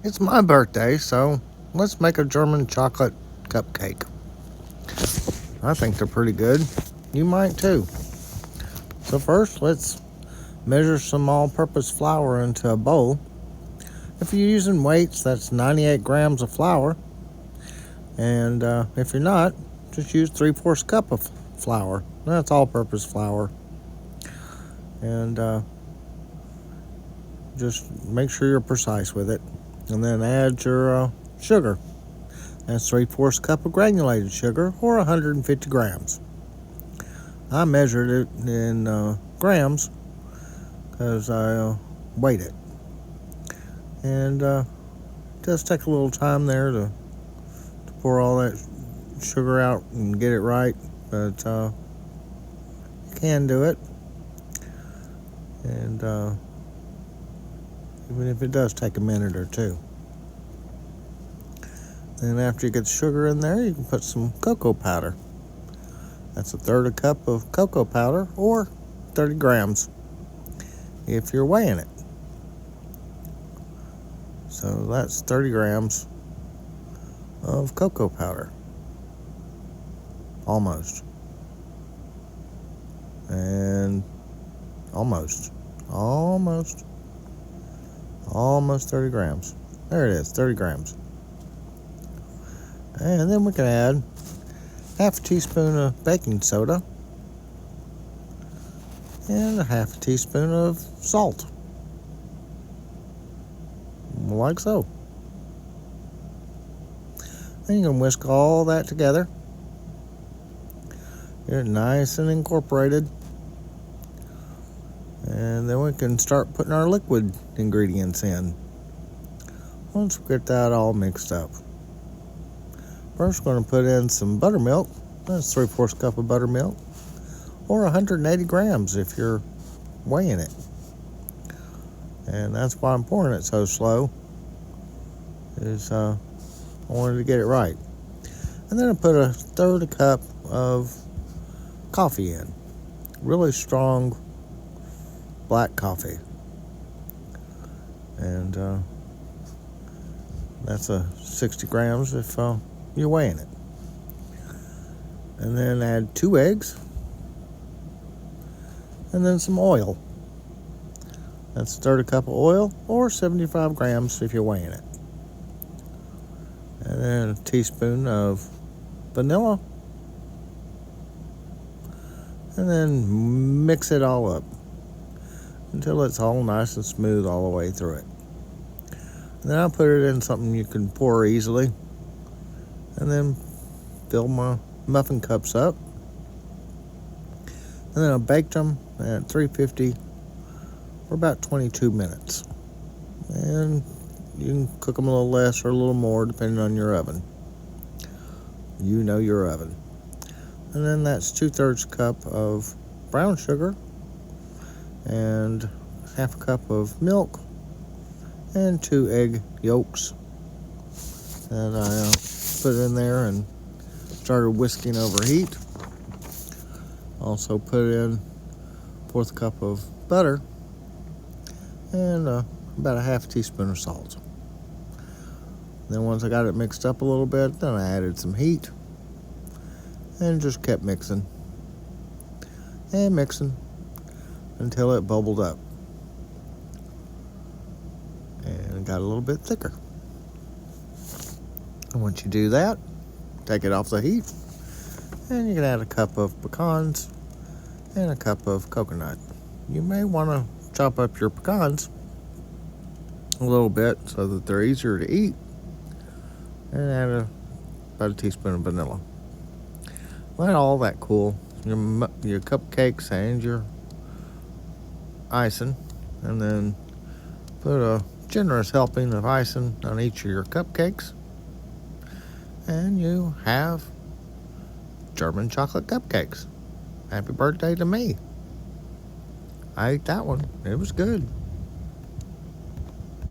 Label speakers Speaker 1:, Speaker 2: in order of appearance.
Speaker 1: It's my birthday, so let's make a German chocolate cupcake. I think they're pretty good. You might too. So first, let's measure some all-purpose flour into a bowl. If you're using weights, that's 98 grams of flour. And if you're not, just use 3/4 cup of flour. That's all-purpose flour. And just make sure you're precise with it. And then add your sugar. That's 3/4 cup of granulated sugar, or 150 grams. I measured it in grams because I weighed it. And it does take a little time there to pour all that sugar out and get it right, but you can do it. And even if it does take a minute or two. Then after you get the sugar in there, you can put some cocoa powder. That's 1/3 cup of cocoa powder, or 30 grams if you're weighing it. So that's 30 grams of cocoa powder. Almost. And almost 30 grams. There it is, 30 grams. And then we can add half a teaspoon of baking soda and a half a teaspoon of salt, like so. Then you can whisk all that together. Get it nice and incorporated. And then we can start putting our liquid ingredients in once we get that all mixed up. First, we're going to put in some buttermilk. That's 3/4 cup of buttermilk, or 180 grams if you're weighing it. And that's why I'm pouring it so slow, is I wanted to get it right. And then I put 1/3 cup of coffee in, really strong black coffee. And that's 60 grams if you're weighing it. And then add 2 eggs, and then some oil. That's 1/3 cup of oil, or 75 grams if you're weighing it. And then a teaspoon of vanilla. And then mix it all up until it's all nice and smooth all the way through it. And then I'll put it in something you can pour easily. And then fill my muffin cups up. And then I baked them at 350 for about 22 minutes. And you can cook them a little less or a little more depending on your oven. You know your oven. And then that's 2/3 cup of brown sugar and half a cup of milk and 2 egg yolks that I put in there and started whisking over heat. Also put in 1/4 cup of butter and about a half teaspoon of salt. Then once I got it mixed up a little bit, then I added some heat and just kept mixing and mixing until it bubbled up and got a little bit thicker. And once you do that, take it off the heat, and you can add a cup of pecans and a cup of coconut. You may want to chop up your pecans a little bit so that they're easier to eat, and add about a teaspoon of vanilla. Let all that cool, your cupcakes and your icing, and then put a generous helping of icing on each of your cupcakes, and you have German chocolate cupcakes. Happy birthday to me. I ate that one. It was good.